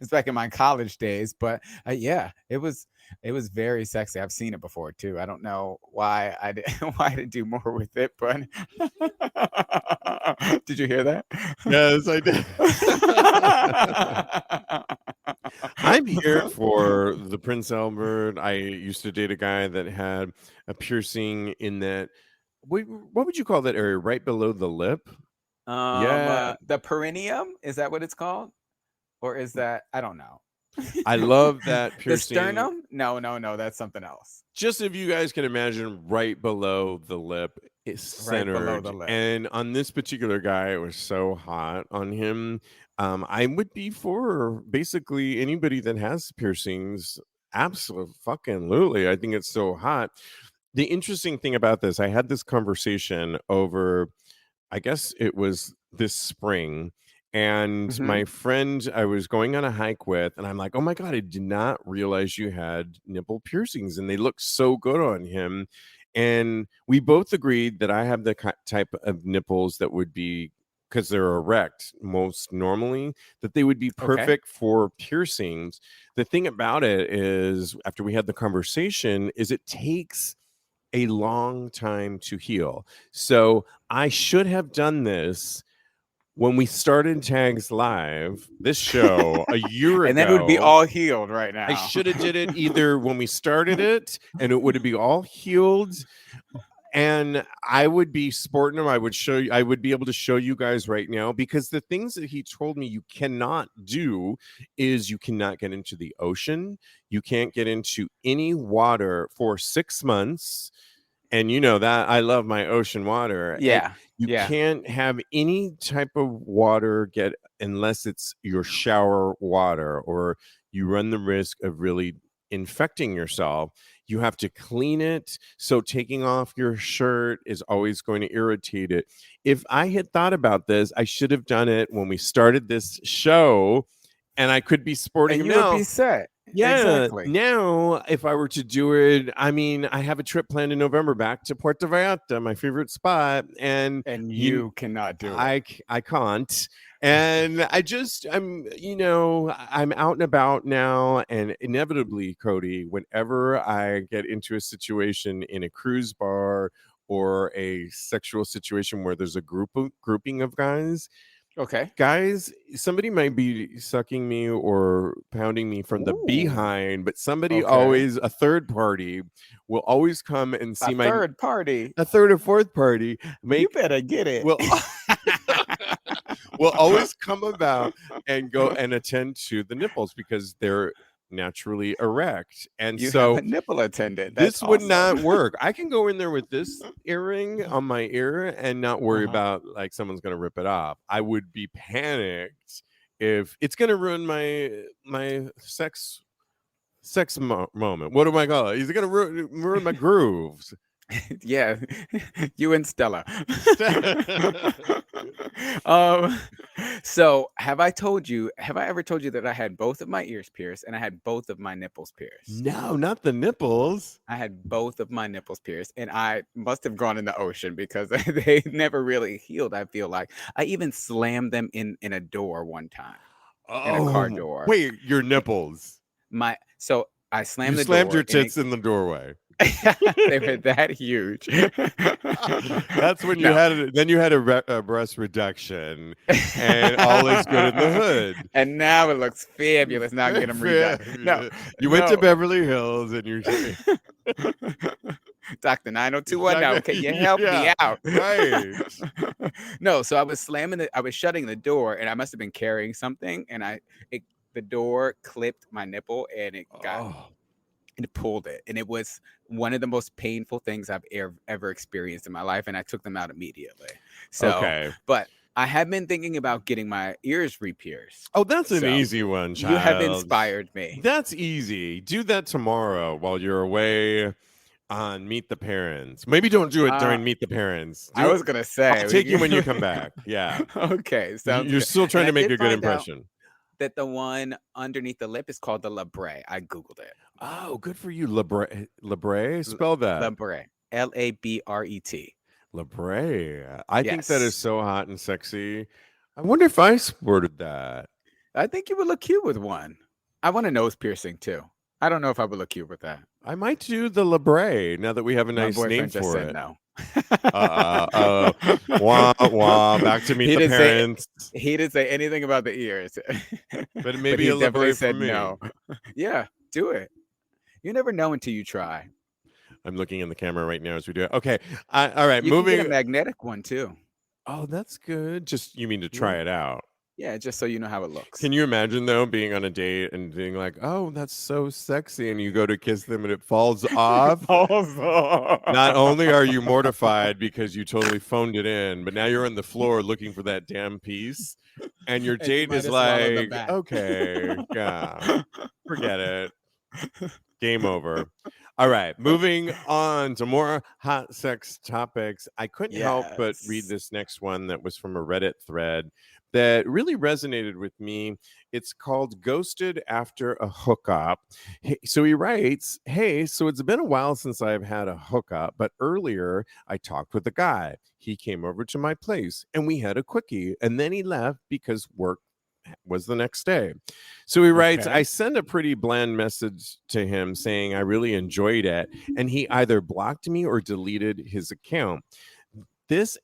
It's back in my college days, but yeah, it was very sexy. I've seen it before too. I don't know why why I didn't do more with it, but did you hear that? Yes, I did. I'm here for the Prince Albert. I used to date a guy that had a piercing in that. What would you call that area? Right below the lip? Yeah. The perineum, is that what it's called? Or is that, I don't know. I love that The piercing. sternum? No, that's something else. Just if you guys can imagine, right below the lip, it's Right below the centered. lip. And on this particular guy, it was so hot on him. I would be for basically anybody that has piercings. Absolutely. I think it's so hot. The interesting thing about this, I had this conversation over, I guess it was this spring. And Mm-hmm. my friend I was going on a hike with, and I'm like, oh my God, I did not realize you had nipple piercings and they look so good on him. And we both agreed that I have the type of nipples that would be, because they're erect most normally, that they would be Okay. perfect for piercings. The thing about it is, after we had the conversation, is it takes a long time to heal. So I should have done this when we started Tags Live, this show a year And then it would be ago. all healed right I now. should have did it either when we started it and it would be all healed, and I would be sporting them. I would show you, I would be able to show you guys right now, because the things that he told me you cannot do is you cannot get into the ocean, you can't get into any water for 6 months. And you know that I love my ocean water. And Yeah. you Yeah. can't have any type of water get, unless it's your shower water, or you run the risk of really infecting yourself. You have to clean it. So taking off your shirt is always going to irritate it. If I had thought about this, I should have done it when we started this show, and I could be sporting And them you would now. be set. Yeah, Exactly. now if I were to do it, I mean, I have a trip planned in November back to Puerto Vallarta, my favorite spot, and And you cannot do it. I can't. And I'm out and about now, and inevitably, Cody, whenever I get into a situation in a cruise bar or a sexual situation where there's a grouping of Okay. guys, somebody might be sucking me or pounding me from the Ooh. behind, but somebody Okay. always, a third party, will always come and A see third party. a third or fourth party You better get it. will will always come about and go and attend to the nipples because they're naturally erect. And You have so a nipple attendant. That's this would not awesome. work. I can go in there with this earring on my ear and not worry Uh-huh. about like someone's going to rip it off. I would be panicked if it's going to ruin my sex moment. What do I call it? He's going to ruin my grooves. Yeah, you and Stella. um, so have I ever told you that I had both of my ears pierced and I had both of my nipples pierced? No, not the nipples. I had both of my nipples pierced, and I must have gone in the ocean because they never really healed. I feel like I even slammed them in a door one time, in a car Oh, door. wait, your nipples. So I You slammed the slammed door, your and tits in the doorway. they were that huge. That's when you No. had a breast reduction, and all is good in the hood. And now it looks fabulous. Now I can get them redone. No, You went to no. Beverly Hills and you Dr. 90210, now can you help me out? Right. No, so I was shutting the door, and I must have been carrying something, and the door clipped my nipple and Oh, it pulled it, and it was one of the most painful things I've ever experienced in my life, and I took them out immediately. So, okay. but I have been thinking about getting my ears re-pierced. Oh, that's an So easy one, you have child. inspired me. That's easy. Do that tomorrow while you're away on Meet the Parents. Maybe don't do it Uh, during Meet the Parents. I Do it. was gonna I'll say take you when you come back. Yeah. okay, sounds You're good. still And trying I to make did a good find out impression. that the one underneath the lip is called the labre. I googled it. Oh, good for you. Labre? Spell that. Labre, Labret. Labre. I think that is Yes, so hot and sexy. I wonder if I sported that. I think you would look cute with one. I want a nose piercing too. I don't know if I would look cute with that. I might do the Labre now that we have a My nice name boyfriend just for said it. no. Wah, wah. Back to Meet He the didn't say Parents. he didn't say anything about the ears, But but maybe he a definitely Labre for said me. no. Yeah, do it. You never know until you try. I'm looking in the camera right now as we do it. Okay. All right. You can get a Moving. magnetic one too. Oh, that's good. Just you mean to Yeah, try it out. yeah, just so you know how it looks. Can you imagine though being on a date and being like, "Oh, that's so sexy," and you go to kiss them and it falls off? Not only are you mortified because you totally phoned it in, but now you're on the floor looking for that damn piece, and your And you date might is have swallowed the like, bat. "Okay, yeah, forget it, game over." All right, moving on to more hot sex topics. I couldn't help but read Yes. this next one that was from a Reddit thread that really resonated with me. It's called Ghosted After a Hookup. So he writes, "Hey, so it's been a while since I've had a hookup, but earlier I talked with a guy. He came over to my place and we had a quickie, and then he left because work was the next day." So he writes, "I Okay. sent a pretty bland message to him saying I really enjoyed it, and he either blocked me or deleted his account. This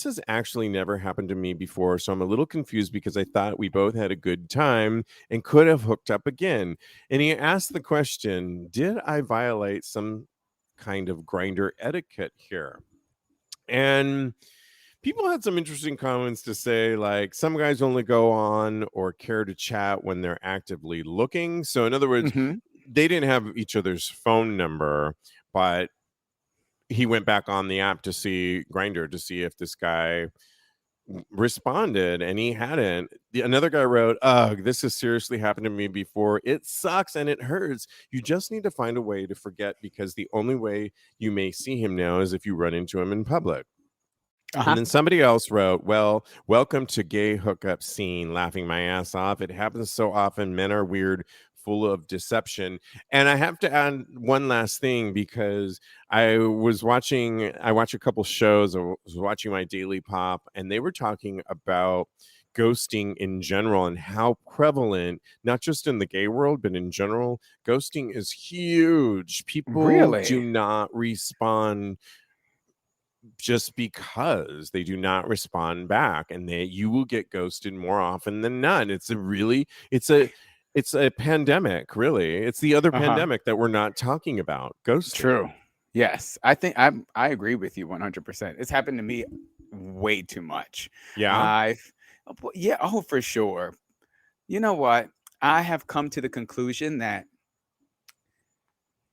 has actually never happened to me before, so I'm a little confused because I thought we both had a good time and could have hooked up again." And he asked the question, did I violate some kind of grinder etiquette here? And people had some interesting comments to say, like some guys only go on or care to chat when they're actively looking. So in other words, Mhm. they didn't have each other's phone number, but he went back on the app to see Grinder to see if this guy responded, and he hadn't. Another guy wrote, "Ugh, this has seriously happened to me before. It sucks and it hurts. You just need to find a way to forget because the only way you may see him now is if you run into him in public." And Uh-huh. then somebody else wrote, "Well, welcome to gay hookup scene, laughing my ass off. It happens so often. Men are weird, full of deception." And I have to add one last thing because I watch a couple shows. I was watching my Daily Pop, and they were talking about ghosting in general and how prevalent, not just in the gay world, but in general, ghosting is huge. People do Really? not respond just because they do not respond back, and you will get ghosted more often than not. It's a pandemic, really. It's the other Uh-huh. pandemic that we're not talking about, ghosting. True. Yes. I agree with you 100%. It's happened to me way too much. Yeah. I've yeah, oh for sure. You know what? I have come to the conclusion that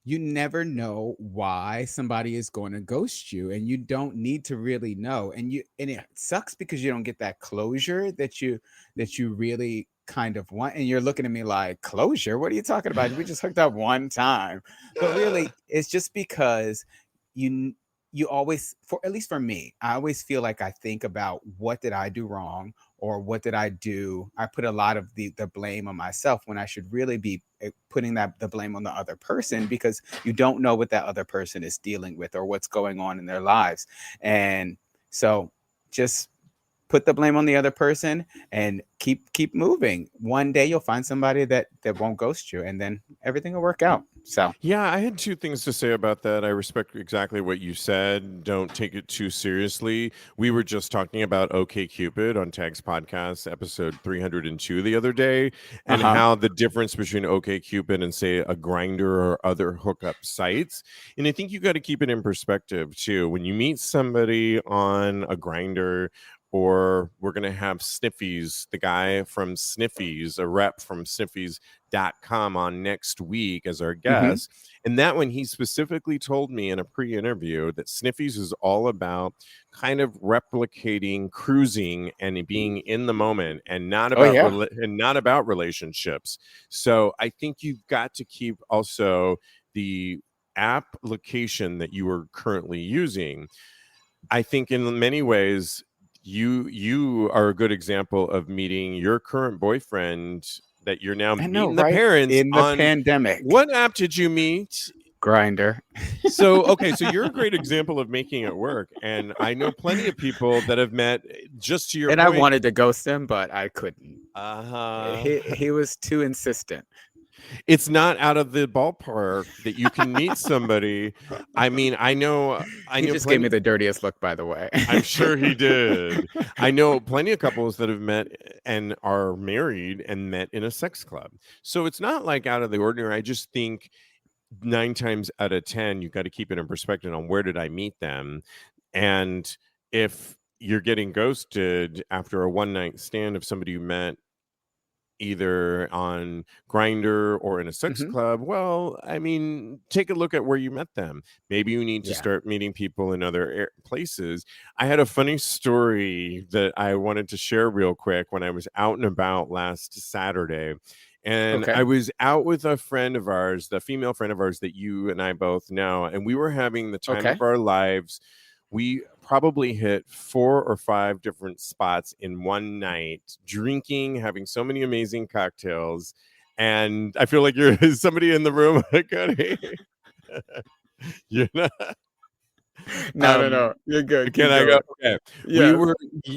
you never know why somebody is going to ghost you, and you don't need to really know, and it sucks because you don't get that closure that you really kind of want, and you're looking at me like, closure, what are you talking about? We just hooked up one time. But really it's just because you you always, for at least for me, I always feel like I think about what did I do wrong, or what did I do. I put a lot of the blame on myself when I should really be putting that the blame on the other person, because you don't know what that other person is dealing with or what's going on in their lives. And so just put the blame on the other person and keep moving. One day you'll find somebody that won't ghost you, and then everything will work out. So Yeah, I had two things to say about that. I respect exactly what you said. Don't take it too seriously. We were just talking about OkCupid on Tags Podcast, episode 302 the other day, and uh-huh. how the difference between OkCupid and, say, a Grinder or other hookup sites. And I think you got to keep it in perspective too. When you meet somebody on a Grinder or we're going to have Sniffies, the guy from Sniffies, a rep from Sniffies.com, on next week as our guest. And that one, he specifically told me in a pre-interview that Sniffies is all about kind of replicating cruising and being in the moment, and not about not about relationships. So I think you've got to keep also the application that you are currently using. I think in many ways you are a good example of meeting your current boyfriend that you're now meeting the parents in the on pandemic. What app did you meet? Grindr. So you're a great example of making it work, and I know plenty of people that have met, just to your point. I wanted to ghost him, but I couldn't. Uh-huh. He was too insistent. It's not out of the ballpark that you can meet somebody. I mean, I know He just gave me the dirtiest look, by the way. I'm sure he did. I know plenty of couples that have met and are married and met in a sex club. So it's not like out of the ordinary. I just think 9 times out of 10, you've got to keep it in perspective on where did I meet them. And if you're getting ghosted after a one-night stand of somebody you met either on Grindr or in a sex club, well, I mean, take a look at where you met them. Maybe you need to start meeting people in other places. I had a funny story that I wanted to share real quick when I was out and about last Saturday. And I was out with a friend of ours, the female friend of ours that you and I both know, and we were having the time of our lives. We probably hit 4 or 5 different spots in one night, drinking, having so many amazing cocktails. And I feel like you're somebody in the room. Cody. You're not. No. You're good. Can I go? Okay. Yes.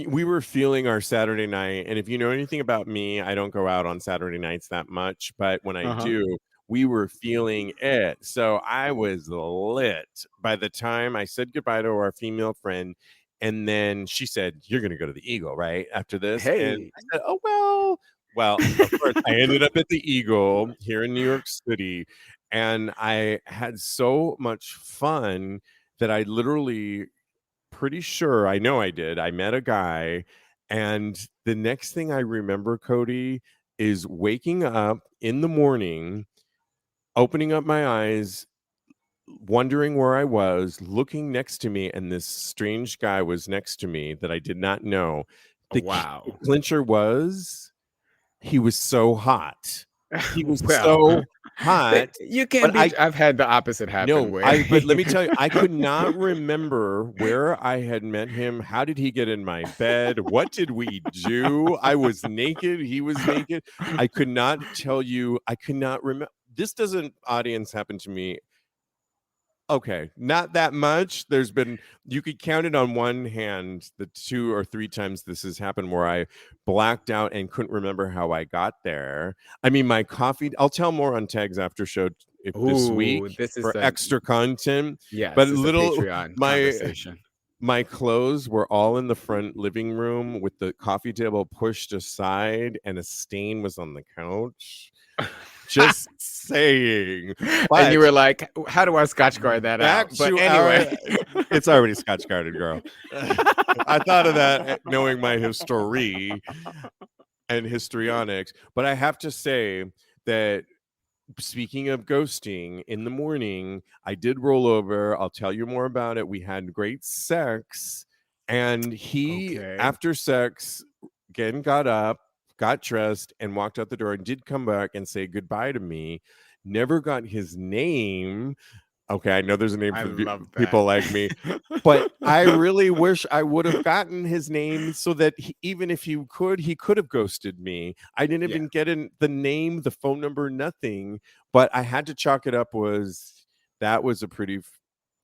We were feeling our Saturday night. And if you know anything about me, I don't go out on Saturday nights that much. But when I do, we were feeling it. So I was lit by the time I said goodbye to our female friend. And then she said, "You're going to go to the Eagle, right? After this." And I said, "Oh, well, of course, I ended up at the Eagle here in New York City. And I had so much fun that I literally, pretty sure, I know I did. I met a guy. And the next thing I remember, Kodi, is waking up in the morning, opening up my eyes, wondering where I was, looking next to me, and this strange guy was next to me that I did not know. The clincher was, he was so hot. He was so hot. But you can't be. I've had the opposite happen. But let me tell you, I could not remember where I had met him. How did he get in my bed? What did we do? I was naked. He was naked. I could not tell you. I could not remember. This doesn't, audience, happen to me. Okay, not that much. There's been, you could count it on one hand, the 2 or 3 times this has happened where I blacked out and couldn't remember how I got there. I mean, my coffee, I'll tell more on Tags After Show this week for extra content. Yeah, but little Patreon conversation. My clothes were all in the front living room with the coffee table pushed aside, and a stain was on the couch. Just saying. But and you were like, how do I scotch guard that out? But anyway. It's already scotch guarded, girl. I thought of that knowing my history and histrionics. But I have to say that, speaking of ghosting, in the morning, I did roll over. I'll tell you more about it. We had great sex. And he, after sex, again, got up, got dressed, and walked out the door, and did come back and say goodbye to me. Never got his name. Okay, I know there's a name for people like me, but I really wish I would have gotten his name so that even if he could have ghosted me. I didn't even get in the name, the phone number, nothing. But I had to chalk it up. That was a pretty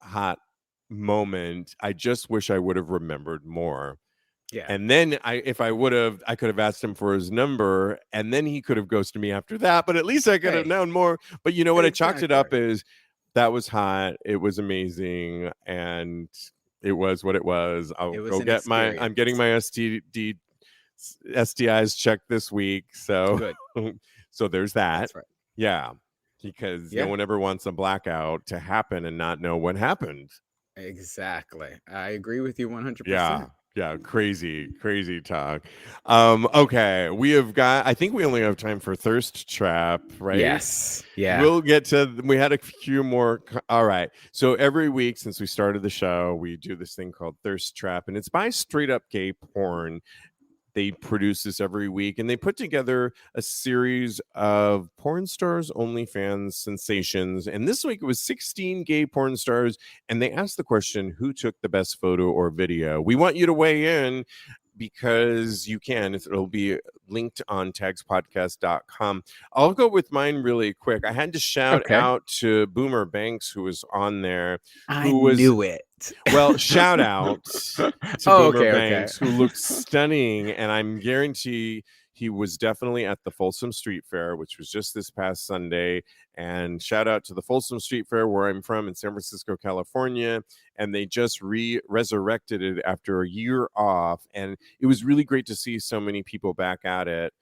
hot moment. I just wish I would have remembered more. Yeah. And then if I would have, I could have asked him for his number, and then he could have ghosted me after that. But at least I could have known more. But you know what? I chalked it up as, that was hot. It was amazing. And it was what it was. I'll go get I'm getting my STIs checked this week. So, so there's that. That's right. Yeah. Because no one ever wants a blackout to happen and not know what happened. Exactly. I agree with you 100%. Yeah. Yeah, crazy talk. Okay, I think we only have time for Thirst Trap, right? Yes. Yeah. We'll get to, we had a few more. All right. So every week since we started the show, we do this thing called Thirst Trap, and it's by Straight Up Gay Porn. They produce this every week, and they put together a series of porn stars, OnlyFans sensations. And this week it was 16 gay porn stars, and they asked the question, who took the best photo or video? We want you to weigh in because you can. It'll be linked on TAGSPodcast.com. I'll go with mine really quick. I had to shout out to Boomer Banks, who was on there. I knew it. Well, shout out to Boomer Banks, who looks stunning, and I'm guarantee he was definitely at the Folsom Street Fair, which was just this past Sunday. And shout out to the Folsom Street Fair, where I'm from in San Francisco, California. And they just resurrected it after a year off. And it was really great to see so many people back at it,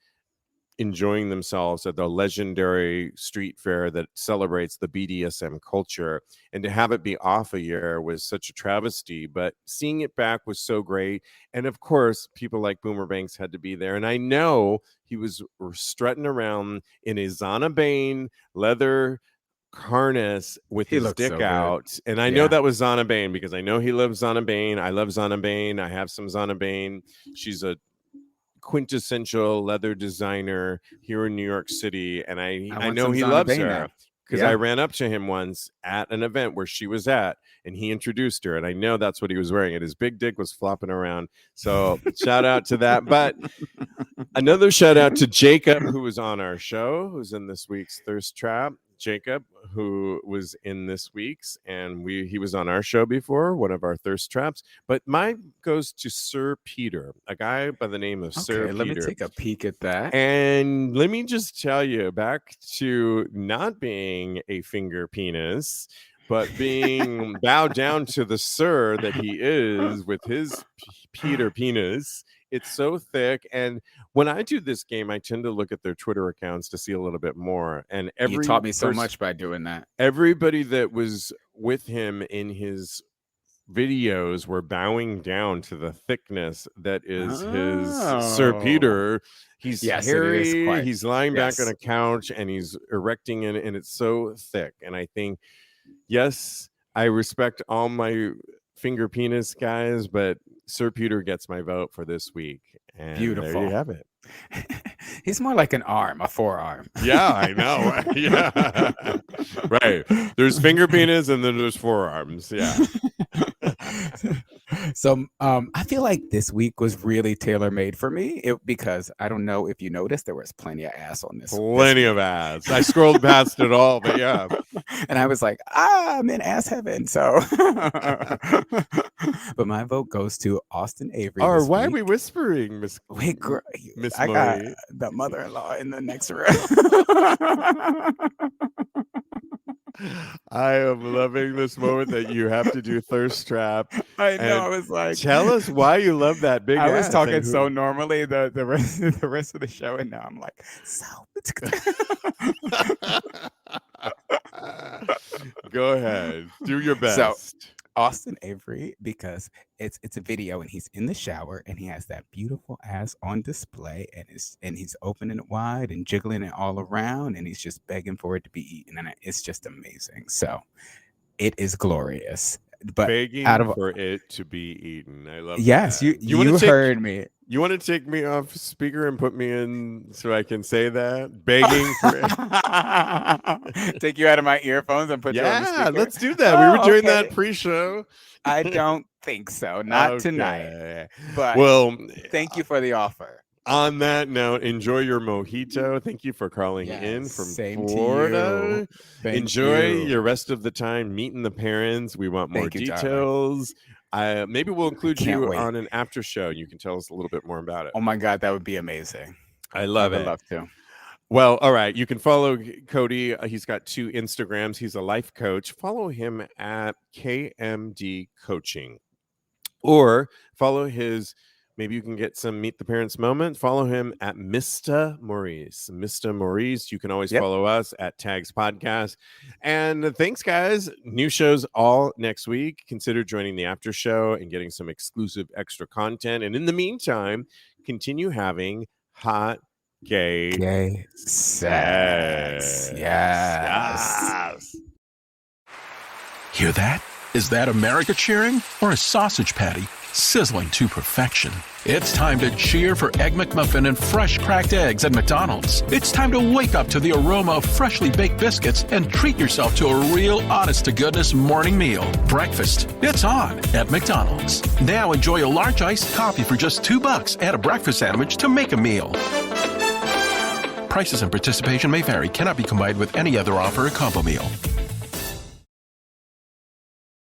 enjoying themselves at the legendary street fair that celebrates the BDSM culture. And to have it be off a year was such a travesty, but seeing it back was so great. And of course, people like Boomer Banks had to be there. And I know he was strutting around in a Zana Bane leather harness with his dick out. And I know that was Zana Bane because I know he loves Zana Bane. I love Zana Bane. I have some Zana Bane. She's a quintessential leather designer here in New York City, and I know he loves her because I ran up to him once at an event where she was at, and he introduced her, and I know that's what he was wearing, and his big dick was flopping around. So shout out to that. But another shout out to Jacob, who was on our show, who's in this week's Thirst Trap. Jacob, who was in this week's, and he was on our show before, one of our Thirst Traps. But mine goes to Sir Peter, a guy by the name of Sir Peter. Let me take a peek at that. And let me just tell you, back to not being a finger penis, but being bowed down to the sir that he is with his Peter penis. It's so thick. And when I do this game, I tend to look at their Twitter accounts to see a little bit more. And you taught me so much by doing that. Everybody that was with him in his videos were bowing down to the thickness that is his Sir Peter. He's hairy. He's lying back on a couch and he's erecting it, and it's so thick. And I think, yes, I respect all my finger penis guys, but Sir Peter gets my vote for this week. And beautiful. There you have it. He's more like an arm, a forearm. Yeah, I know. Yeah. Right. There's finger penis and then there's forearms. Yeah. So I feel like this week was really tailor-made for me because I don't know if you noticed, there was plenty of ass on this. Plenty of ass. I scrolled past it all, but yeah. And I was like, I'm in ass heaven. So, but my vote goes to Austin Avery. Or why are we whispering, Miss? Wait, Miss I Marie. got the mother-in-law in the next room. I am loving this moment that you have to do Thirst Trap. I know. I was like, tell us why you love that big ass. I was talking so normally the rest of the show, and now I'm like, so. Go ahead, do your best. So, Austin Avery, because it's a video and he's in the shower and he has that beautiful ass on display and he's opening it wide and jiggling it all around and he's just begging for it to be eaten, and it's just amazing. So it is glorious. But begging for it to be eaten. I love yes, that. You heard me. You want to take me off speaker and put me in so I can say that? Begging for it. Take you out of my earphones and put you on the speaker? Yeah, let's do that. We were doing that pre-show. I don't think so. Not tonight. But thank you for the offer. On that note, enjoy your mojito. Thank you for calling in from Florida. Enjoy your rest of the time meeting the parents. We want more details. Maybe we'll include you on an after show. You can tell us a little bit more about it. Oh my God, that would be amazing. I love it. I'd love to. Well, all right. You can follow Kodi. He's got 2 Instagrams. He's a life coach. Follow him at KMD Coaching, or follow his maybe you can get some Meet the Parents moment. Follow him at Mr. Maurice. Mr. Maurice. You can always follow us at TAGSPodcast. And thanks, guys. New shows all next week. Consider joining the after show and getting some exclusive extra content. And in the meantime, continue having hot gay sex. Yes. Hear that? Is that America cheering or a sausage patty sizzling to perfection? It's time to cheer for Egg McMuffin and fresh cracked eggs at McDonald's. It's time to wake up to the aroma of freshly baked biscuits and treat yourself to a real honest-to-goodness morning meal. Breakfast, it's on at McDonald's. Now enjoy a large iced coffee for just $2. Add a breakfast sandwich to make a meal. Prices and participation may vary. Cannot be combined with any other offer or combo meal.